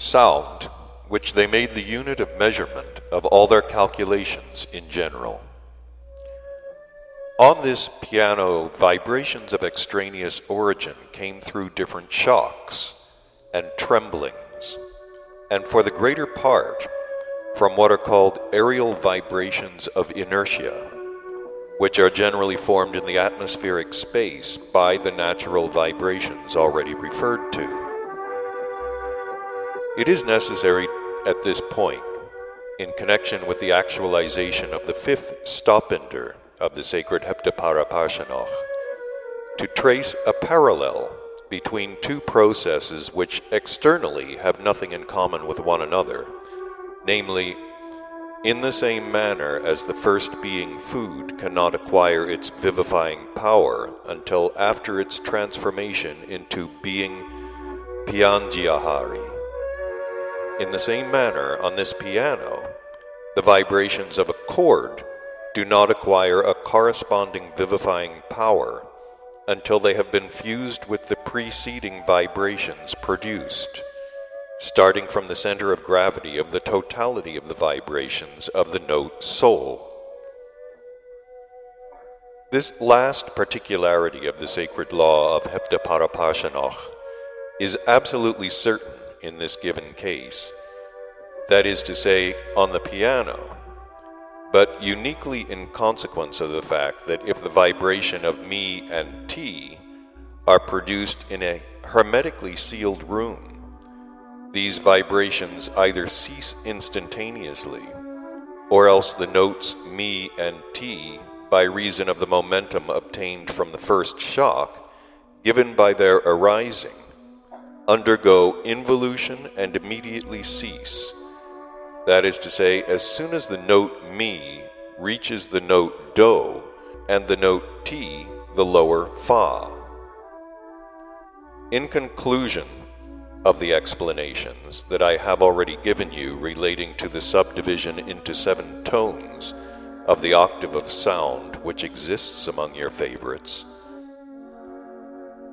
sound, which they made the unit of measurement of all their calculations in general. On this piano, vibrations of extraneous origin came through different shocks and tremblings, and for the greater part from what are called aerial vibrations of inertia, which are generally formed in the atmospheric space by the natural vibrations already referred to. It is necessary at this point, in connection with the actualization of the fifth stopinder of the sacred Heptaparaparshinokh, to trace a parallel between two processes which externally have nothing in common with one another, namely, in the same manner as the first being food cannot acquire its vivifying power until after its transformation into being Piangyahari. In the same manner, on this piano, the vibrations of a chord do not acquire a corresponding vivifying power until they have been fused with the preceding vibrations produced, starting from the center of gravity of the totality of the vibrations of the note sol. This last particularity of the sacred law of Heptaparaparshinokh is absolutely certain in this given case, that is to say, on the piano, but uniquely in consequence of the fact that if the vibration of mi and ti are produced in a hermetically sealed room, these vibrations either cease instantaneously, or else the notes mi and ti, by reason of the momentum obtained from the first shock, given by their arising, undergo involution and immediately cease. That is to say, as soon as the note mi reaches the note do, and the note ti the lower fa. In conclusion of the explanations that I have already given you relating to the subdivision into 7 tones of the octave of sound which exists among your favorites,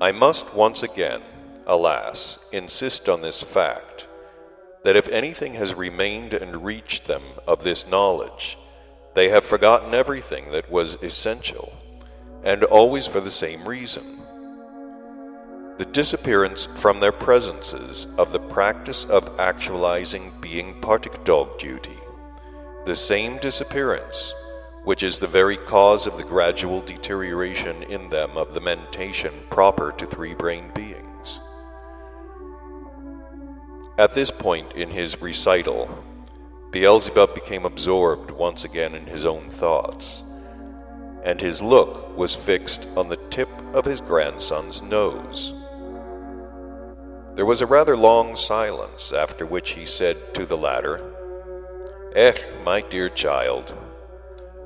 I must once again, alas, insist on this fact, that if anything has remained and reached them of this knowledge, they have forgotten everything that was essential, and always for the same reason: the disappearance from their presences of the practice of actualizing being partic dog duty, the same disappearance which is the very cause of the gradual deterioration in them of the mentation proper to 3-brained beings. At this point in his recital, Beelzebub became absorbed once again in his own thoughts, and his look was fixed on the tip of his grandson's nose. There was a rather long silence, after which he said to the latter, my dear child,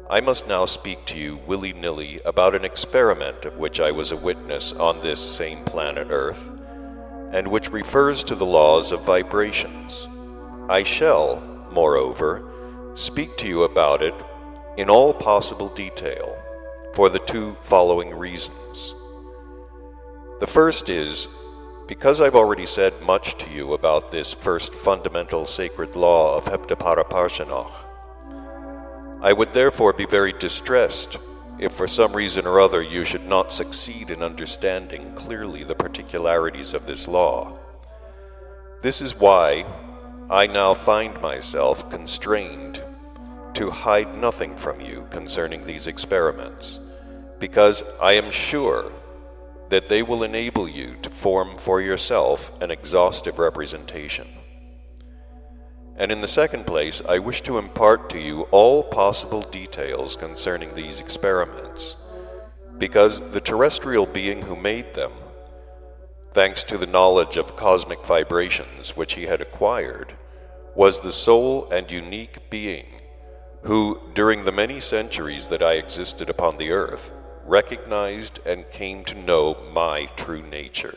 I must now speak to you willy-nilly about an experiment of which I was a witness on this same planet Earth, and which refers to the laws of vibrations. I shall, moreover, speak to you about it in all possible detail, for the 2 following reasons. The first is, because I've already said much to you about this first fundamental sacred law of Heptaparaparshinokh, I would therefore be very distressed if for some reason or other you should not succeed in understanding clearly the particularities of this law. This is why I now find myself constrained to hide nothing from you concerning these experiments, because I am sure that they will enable you to form for yourself an exhaustive representation. And in the second place, I wish to impart to you all possible details concerning these experiments, because the terrestrial being who made them, thanks to the knowledge of cosmic vibrations which he had acquired, was the sole and unique being who, during the many centuries that I existed upon the earth, recognized and came to know my true nature.